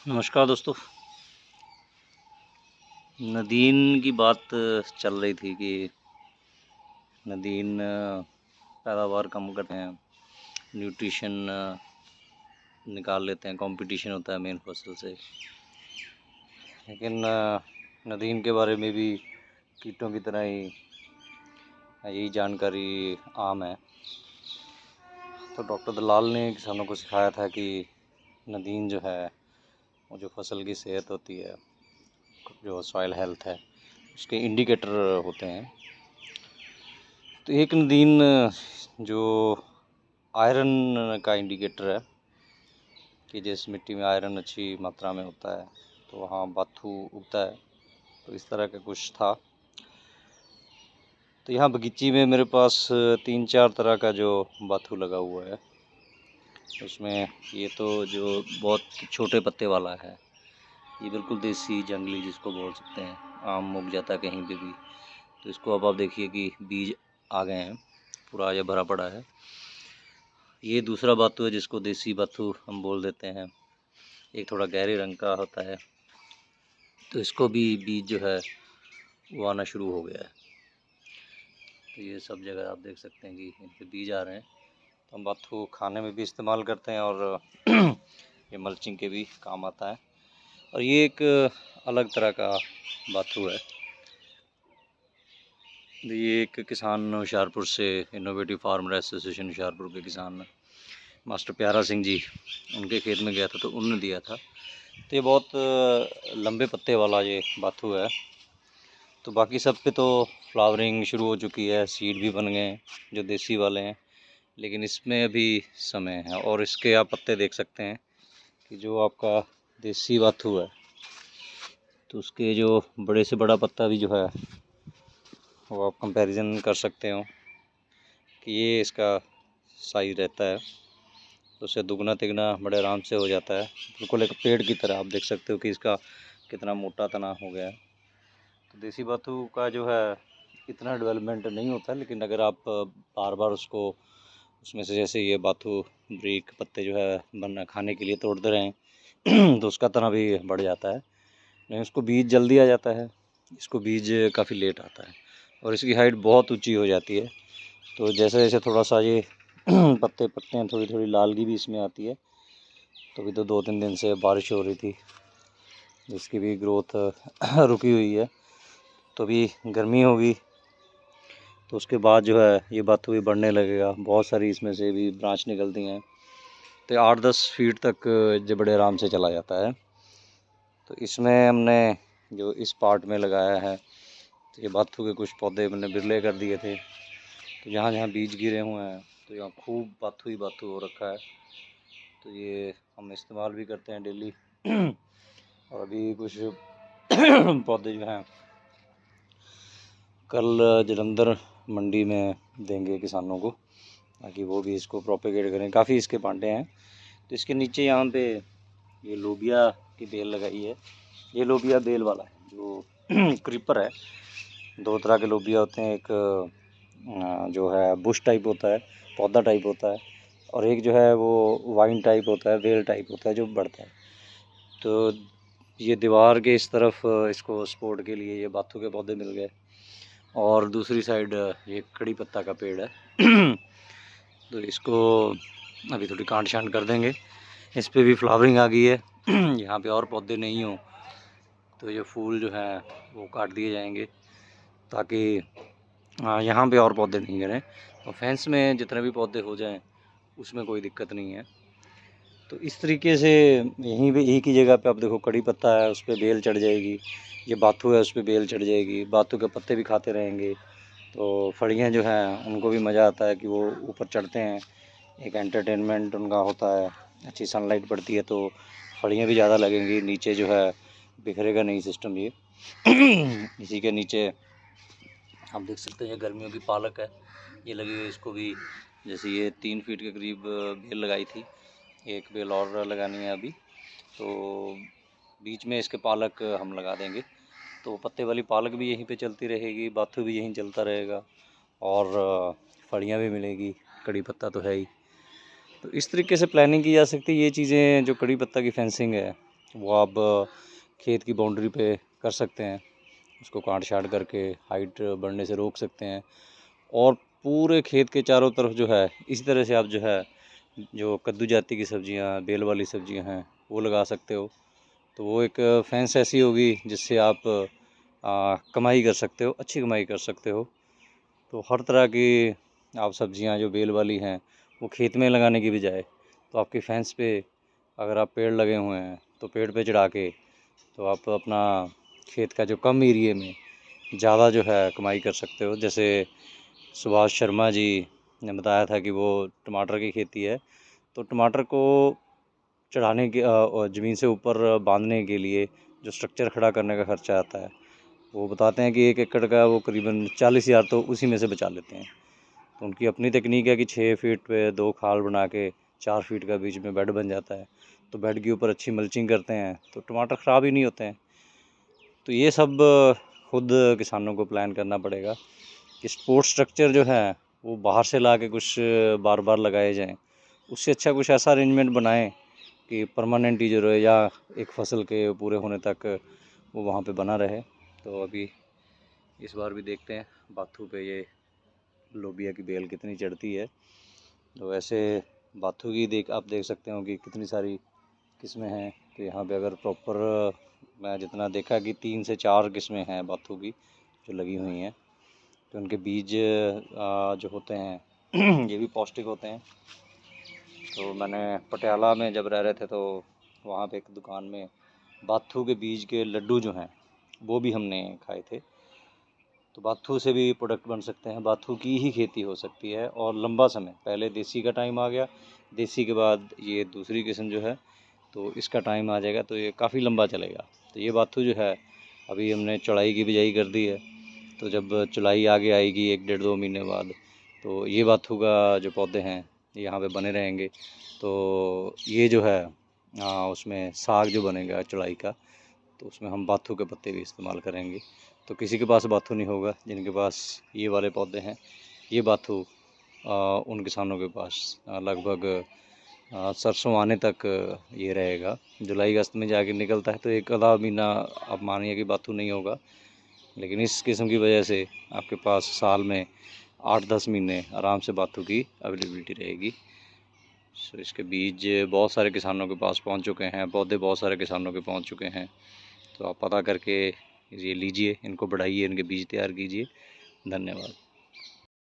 नमस्कार दोस्तों। नदीन की बात चल रही थी कि नदीन पैदावार कम करते हैं, न्यूट्रिशन निकाल लेते हैं, कंपटीशन होता है मेन फसल से। लेकिन नदीन के बारे में भी कीटों की तरह ही यही जानकारी आम है। तो डॉक्टर दलाल ने किसानों को सिखाया था कि नदीन जो है वो जो फसल की सेहत होती है, जो सॉइल हेल्थ है, उसके इंडिकेटर होते हैं। तो एक नदीन जो आयरन का इंडिकेटर है कि जिस मिट्टी में आयरन अच्छी मात्रा में होता है तो वहाँ बाथू उगता है। तो इस तरह का कुछ था। तो यहाँ बगीची में मेरे पास 3-4 तरह का जो बाथू लगा हुआ है। उसमें ये तो जो बहुत छोटे पत्ते वाला है, ये बिल्कुल देसी जंगली जिसको बोल सकते हैं, आम उग जाता है कहीं पे भी। तो इसको अब आप देखिए कि बीज आ गए हैं, पूरा ये भरा पड़ा है। ये दूसरा बाथू है जिसको देसी बाथू हम बोल देते हैं। एक थोड़ा गहरे रंग का होता है। तो इसको भी बीज जो है वो आना शुरू हो गया है। तो ये सब जगह आप देख सकते हैं कि इनके बीज आ रहे हैं। तो हम बाथू खाने में भी इस्तेमाल करते हैं और ये मल्चिंग के भी काम आता है। और ये एक अलग तरह का बाथू है। ये एक किसान होशियारपुर से, इनोवेटिव फार्मर एसोसिएशन होशियारपुर के किसान मास्टर प्यारा सिंह जी, उनके खेत में गया था तो उन्होंने दिया था। तो ये बहुत लंबे पत्ते वाला ये बाथू है। तो बाकी सब पे तो फ्लावरिंग शुरू हो चुकी है, सीड भी बन गए हैं जो देसी वाले हैं, लेकिन इसमें अभी समय है। और इसके आप पत्ते देख सकते हैं कि जो आपका देसी बाथू है तो उसके जो बड़े से बड़ा पत्ता भी जो है वो आप कंपैरिजन कर सकते हो कि ये इसका साइज रहता है, तो उससे दुगना तिगना बड़े आराम से हो जाता है। बिल्कुल एक पेड़ की तरह आप देख सकते हो कि इसका कितना मोटा तना हो गया है। तो देसी बाथू का जो है इतना डेवलपमेंट नहीं होता, लेकिन अगर आप बार बार उसको उसमें से जैसे ये बाथू ब्रीक पत्ते जो है बनना खाने के लिए तोड़ते रहें तो उसका तना भी बढ़ जाता है। लेकिन उसको बीज जल्दी आ जाता है, इसको बीज काफ़ी लेट आता है और इसकी हाइट बहुत ऊंची हो जाती है। तो जैसे जैसे थोड़ा सा ये पत्ते पत्ते हैं, थोड़ी थोड़ी लालगी भी इसमें आती है। तो अभी तो 2-3 दिन से बारिश हो रही थी, जिसकी भी ग्रोथ रुकी हुई है। तो अभी गर्मी होगी तो उसके बाद जो है ये बाथू भी बढ़ने लगेगा। बहुत सारी इसमें से भी ब्रांच निकलती हैं, तो 8-10 फीट तक जो बड़े आराम से चला जाता है। तो इसमें हमने जो इस पार्ट में लगाया है, तो ये बाथू के कुछ पौधे मैंने बिरले कर दिए थे। तो जहाँ जहाँ बीज गिरे हुए हैं तो यहाँ खूब बाथू ही बाथू हो रखा है। तो ये हम इस्तेमाल भी करते हैं डेली और अभी कुछ पौधे जो हैं कल जलंधर मंडी में देंगे किसानों को, ताकि वो भी इसको प्रोपेगेट करें। काफ़ी इसके पांटे हैं। तो इसके नीचे यहाँ पे ये लोबिया की बेल लगाई है। ये लोबिया बेल वाला है जो क्रीपर है। 2 तरह के लोबिया होते हैं, एक जो है बुश टाइप होता है, पौधा टाइप होता है, और एक जो है वो वाइन टाइप होता है, वेल टाइप होता है जो बढ़ता है। तो ये दीवार के इस तरफ इसको सपोर्ट के लिए ये बाथू के पौधे मिल गए, और दूसरी साइड ये कड़ी पत्ता का पेड़ है तो इसको अभी थोड़ी काट छांट कर देंगे। इस पर भी फ्लावरिंग आ गई है यहाँ पे और पौधे नहीं हो तो ये फूल जो है वो काट दिए जाएंगे, ताकि यहाँ पे और पौधे नहीं गिरें। और फेंस में जितने भी पौधे हो जाएं उसमें कोई दिक्कत नहीं है। तो इस तरीके से यहीं पे एक ही जगह पे आप देखो, कड़ी पत्ता है उस पर बेल चढ़ जाएगी, ये बाथू है उस पर बेल चढ़ जाएगी, बाथू के पत्ते भी खाते रहेंगे। तो फड़ियाँ जो हैं उनको भी मज़ा आता है कि वो ऊपर चढ़ते हैं, एक एंटरटेनमेंट उनका होता है। अच्छी सनलाइट पड़ती है तो फड़ियाँ भी ज़्यादा लगेंगी, नीचे जो है बिखरेगा नहीं सिस्टम ये इसी के नीचे आप देख सकते हैं ये गर्मियों की पालक है, ये लगी हुई। इसको भी जैसे ये 3 फीट के करीब बेल लगाई थी, एक बेल और लगानी है अभी। तो बीच में इसके पालक हम लगा देंगे, तो पत्ते वाली पालक भी यहीं पे चलती रहेगी, बाथू भी यहीं चलता रहेगा, और फड़ियाँ भी मिलेगी, कड़ी पत्ता तो है ही। तो इस तरीके से प्लानिंग की जा सकती है। ये चीज़ें जो कड़ी पत्ता की फेंसिंग है वो आप खेत की बाउंड्री पे कर सकते हैं, उसको काट छाँट करके हाइट बढ़ने से रोक सकते हैं। और पूरे खेत के चारों तरफ जो है इसी तरह से आप जो है जो कद्दू जाति की सब्जियां, बेल वाली सब्जियां हैं वो लगा सकते हो। तो वो एक फेंस ऐसी होगी जिससे आप कमाई कर सकते हो, अच्छी कमाई कर सकते हो। तो हर तरह की आप सब्जियां जो बेल वाली हैं वो खेत में लगाने की बजाय तो आपकी फेंस पे अगर आप पेड़ लगे हुए हैं तो पेड़ पे चढ़ा के तो आप अपना खेत का जो कम एरिए में ज़्यादा जो है कमाई कर सकते हो। जैसे सुभाष शर्मा जी ने बताया था कि वो टमाटर की खेती है, तो टमाटर को चढ़ाने के और ज़मीन से ऊपर बांधने के लिए जो स्ट्रक्चर खड़ा करने का खर्चा आता है, वो बताते हैं कि 1 एकड़ का वो करीबन 40,000 तो उसी में से बचा लेते हैं। तो उनकी अपनी तकनीक है कि 6 फीट पे 2 खाल बना के 4 फीट का बीच में बेड बन जाता है, तो बेड के ऊपर अच्छी मल्चिंग करते हैं तो टमाटर ख़राब ही नहीं होते हैं। तो ये सब खुद किसानों को प्लान करना पड़ेगा कि सपोर्ट स्ट्रक्चर जो है वो बाहर से ला के कुछ बार बार लगाए जाएं, उससे अच्छा कुछ ऐसा अरेंजमेंट बनाएं कि परमानेंट ही जो रहे या एक फसल के पूरे होने तक वो वहाँ पे बना रहे। तो अभी इस बार भी देखते हैं बाथू पे ये लोबिया की बेल कितनी चढ़ती है। तो ऐसे बाथू की आप देख सकते हो कि कितनी सारी किस्में हैं। तो यहाँ पे अगर प्रॉपर मैं जितना देखा कि 3 से 4 किस्में हैं बाथू की जो लगी हुई हैं। तो उनके बीज जो होते हैं ये भी पौष्टिक होते हैं। तो मैंने पटियाला में जब रह रहे थे तो वहाँ पे एक दुकान में बाथू के बीज के लड्डू जो हैं वो भी हमने खाए थे। तो बाथू से भी प्रोडक्ट बन सकते हैं, बाथू की ही खेती हो सकती है और लंबा समय। पहले देसी का टाइम आ गया, देसी के बाद ये दूसरी किस्म जो है तो इसका टाइम आ जाएगा, तो ये काफ़ी लंबा चलेगा। तो ये बाथू जो है अभी हमने चौड़ाई की बिजाई कर दी है, तो जब चौड़ाई आगे आएगी 1 डेढ़ 2 महीने बाद तो ये बाथू का जो पौधे हैं यहाँ पे बने रहेंगे। तो ये जो है उसमें साग जो बनेगा चौड़ाई का तो उसमें हम बाथू के पत्ते भी इस्तेमाल करेंगे। तो किसी के पास बाथू नहीं होगा जिनके पास ये वाले पौधे हैं, ये बाथू उन किसानों के पास लगभग सरसों आने तक ये रहेगा। जुलाई अगस्त में जाके निकलता है तो एक आधा महीना आप मानिए कि बाथू नहीं होगा, लेकिन इस किस्म की वजह से आपके पास साल में 8-10 महीने आराम से बाथू की अवेलेबिलिटी रहेगी। सो इसके बीज बहुत सारे किसानों के पास पहुंच चुके हैं, पौधे बहुत सारे किसानों के पहुंच चुके हैं। तो आप पता करके ये लीजिए, इनको बढ़ाइए, इनके बीज तैयार कीजिए। धन्यवाद।